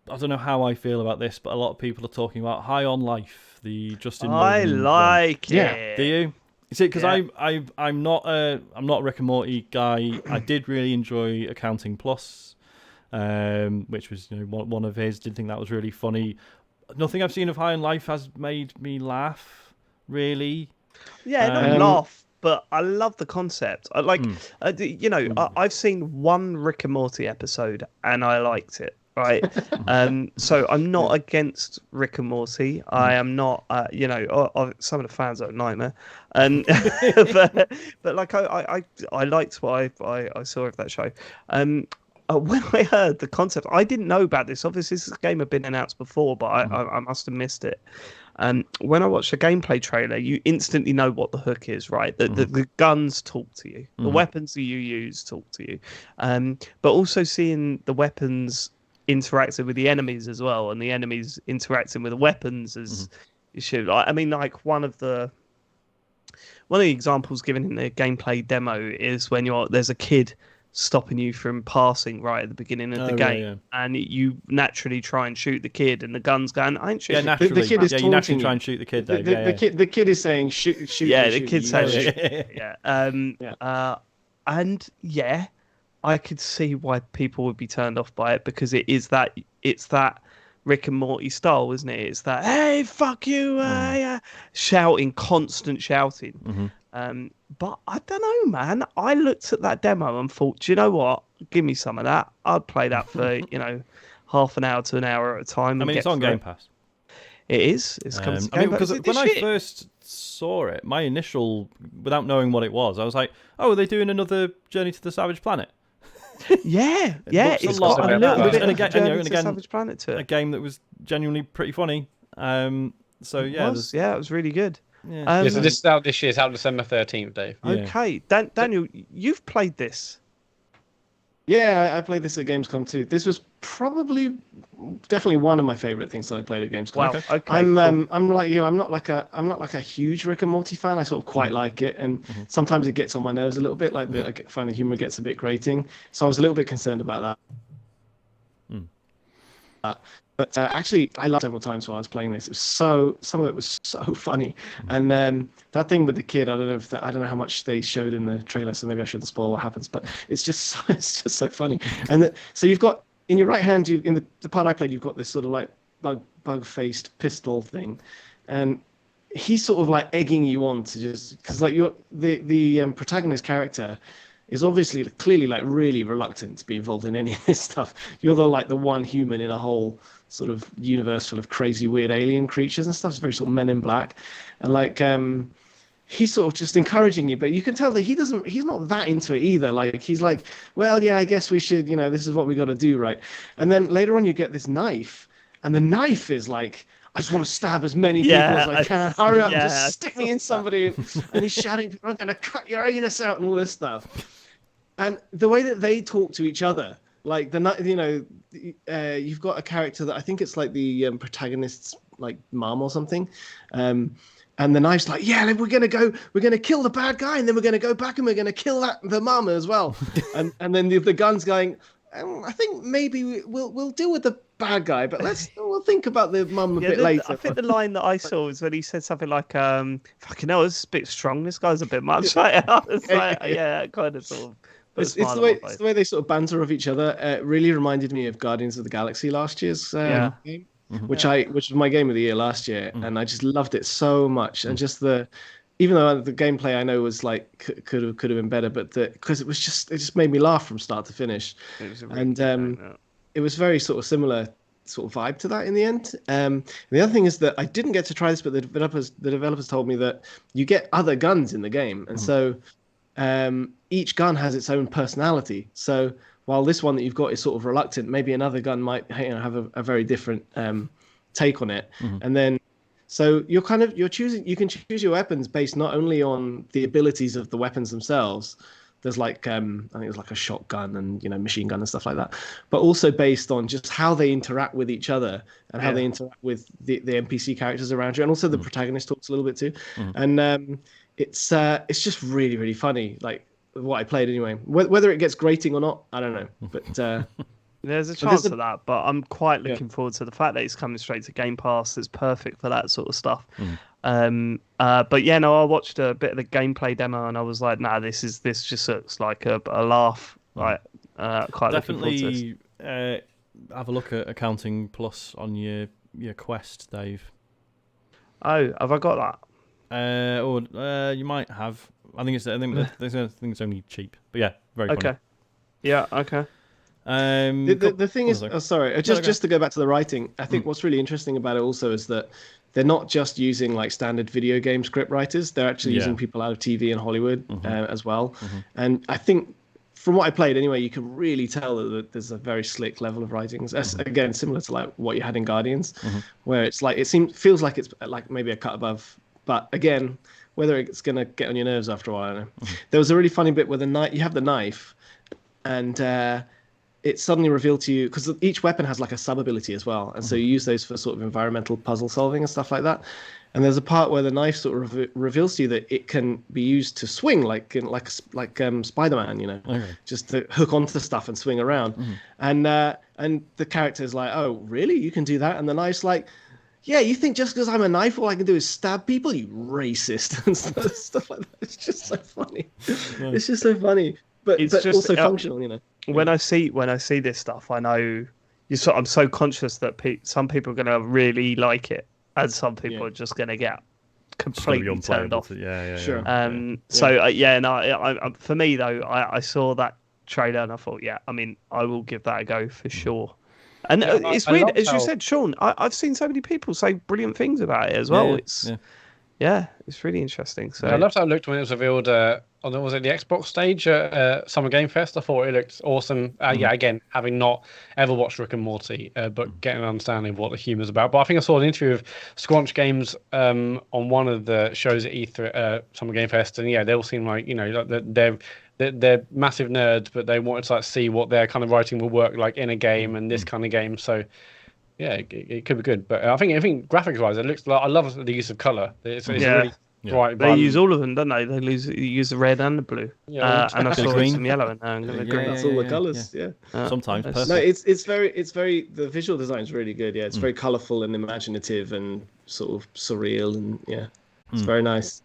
I don't know how I feel about this, but a lot of people are talking about High on Life, the Justin I Roiland one. like Yeah. Do it. you? You see, because Yeah. I'm not a Rick and Morty guy. I did really enjoy Accounting Plus, which was one of his. Did think that was really funny. Nothing I've seen of High on Life has made me laugh, really. Yeah, not Um, laugh, but I love the concept. I like, I've seen one Rick and Morty episode and I liked it. Right, so I'm not against Rick and Morty. I am not, some of the fans are a nightmare, and but like I liked what I saw of that show. When I heard the concept, I didn't know about this. Obviously, this game had been announced before, but I must have missed it. When I watched a gameplay trailer, you instantly know what the hook is, right? The guns talk to you, the weapons that you use talk to you, but also seeing the weapons interacting with the enemies as well, and the enemies interacting with the weapons as you should. I mean, like one of the examples given in the gameplay demo is when there's a kid stopping you from passing right at the beginning of the game, Yeah. and you naturally try and shoot the kid, and the gun's going, "I ain't Yeah, shooting." naturally. the kid is Yeah, you naturally taunting try you. and shoot the kid, The, Dave. the, Yeah, the yeah. kid is saying shoot Yeah, me, the shoot me. kid You know, says, Yeah, "Shoot." yeah. Yeah, yeah. and yeah, I could see why people would be turned off by it because it's that Rick and Morty style, isn't it? It's that hey, fuck you, shouting, constant shouting. But I don't know, man. I looked at that demo and thought, do you know what? Give me some of that. I'd play that for half an hour to an hour at a time I and mean, get it's on through Game it. Pass. It is. It's coming to I Game mean, Pass. because Is it when this I year? first saw it, my initial, without knowing what it was, I was like, "Oh, are they doing another Journey to the Savage Planet?" Yeah, It yeah. looks It's lot got a like little that. bit And of again, Journey to Savage Planet to a it. game that was genuinely pretty funny. So It yeah, was, yeah, it was really good. yeah, Yeah, so Um, this is out this year. It's out December 13th, Dave. yeah. okay, Daniel, you've played this. Yeah, I played this at Gamescom too. This was definitely one of my favorite things that I played at Gamescom. Wow. Okay. I'm like you. I'm not like a huge Rick and Morty fan. I sort of quite like it, and sometimes it gets on my nerves a little bit. Like I find the humor gets a bit grating, so I was a little bit concerned about that. But actually, I laughed several times while I was playing this. Some of it was so funny, and that thing with the kid. I don't know how much they showed in the trailer, so maybe I shouldn't spoil what happens. But it's just it's just so funny. And so you've got in your right hand, in the part I played, you've got this sort of like bug-faced pistol thing, and he's sort of like egging you on to just because like the protagonist character is obviously clearly like really reluctant to be involved in any of this stuff. You're the one human in a whole sort of universe full of crazy weird alien creatures and stuff. It's very sort of Men in Black, and like he's sort of just encouraging you, but you can tell that he's not that into it either. Like he's like, well, yeah, I guess we should, this is what we got to do, right? And then later on you get this knife, and the knife is like, I just want to stab as many people as I can. Hurry up, just stick me in somebody. And he's shouting, I'm going to cut your anus out and all this stuff. And the way that they talk to each other, like you've got a character that I think it's like the protagonist's like mom or something. And the knife's like, yeah, we're going to kill the bad guy. And then we're going to go back and we're going to kill the mum as well. and then the gun's going, I think maybe we'll deal with the bad guy, but we'll think about the mum a bit later. I think the line that I saw was when he said something like, fucking hell, this is a bit strong. This guy's a bit much. I was like, yeah, kind of sort of. It's the way they sort of banter of each other. It really reminded me of Guardians of the Galaxy last year's game, which was my game of the year last year, and I just loved it so much. And just even though the gameplay I know was like could have been better, but because it just made me laugh from start to finish, it was very sort of similar sort of vibe to that in the end. The other thing is that I didn't get to try this, but the developers told me that you get other guns in the game, and so each gun has its own personality. So while this one that you've got is sort of reluctant, maybe another gun might have a very different take on it. And then so you're choosing. You can choose your weapons based not only on the abilities of the weapons themselves. There's like I think there's like a shotgun and machine gun and stuff like that, but also based on just how they interact with each other and how they interact with the NPC characters around you, and also the protagonist talks a little bit too. And it's just really, really funny. Like what I played anyway. Whether it gets grating or not, I don't know. But There's a But there's chance of that, but I'm quite looking forward to the fact that it's coming straight to Game Pass. It's perfect for that sort of stuff. But yeah, no, I watched a bit of the gameplay demo and I was like, nah, this just looks like a laugh. Right, quite looking forward to this. Definitely have a look at Accounting Plus on your Quest, Dave. Oh, have I got that? Or you might have. I think it's only cheap, but yeah, very funny. Okay. Yeah. Okay. The thing is, sorry, just to go back to the writing, I think Mm. what's really interesting about it also is that they're not just using like standard video game script writers; they're actually using people out of TV and Hollywood as well. And I think, from what I played anyway, you can really tell that there's a very slick level of writing. Again, similar to like what you had in Guardians, where it's like feels like it's like maybe a cut above, but again, whether it's gonna get on your nerves after a while, I don't know. There was a really funny bit where you have the knife, and it suddenly revealed to you, because each weapon has like a sub ability as well, and so you use those for sort of environmental puzzle solving and stuff like that. And there's a part where the knife sort of reveals to you that it can be used to swing, like Spider-Man, you know, just to hook onto stuff and swing around. And the character's like, "Oh, really? You can do that?" And the knife's like, "Yeah, you think just because I'm a knife, all I can do is stab people? You racist," and stuff like that. It's just so funny. It's just so funny, but just also functional, you know. When I see this stuff, I know I'm so conscious that some people are going to really like it, and some people are just going to get completely turned off. Sure. For me though, I saw that trailer and I thought, I mean, I will give that a go for sure. And it's weird, as you said, Sean. I've seen so many people say brilliant things about it as well. It's really interesting. So I loved how it looked when it was revealed on was it the Xbox stage at Summer Game Fest. I thought it looked awesome. Again, having not ever watched Rick and Morty, but getting an understanding of what the humor's about. But I think I saw an interview of Squanch Games on one of the shows at E3 Summer Game Fest, and they all seem like they're massive nerds, but they wanted to like see what their kind of writing will work like in a game and this kind of game. So yeah, it could be good. But I think graphics wise, it looks like I love the use of color. It's really bright. They use all of them, don't they? They use the red and the blue, and I saw green. some yellow and the green. That's all the colors. Yeah. Sometimes. No, it's very the visual design is really good. Yeah, it's very colorful and imaginative and sort of surreal, and it's very nice.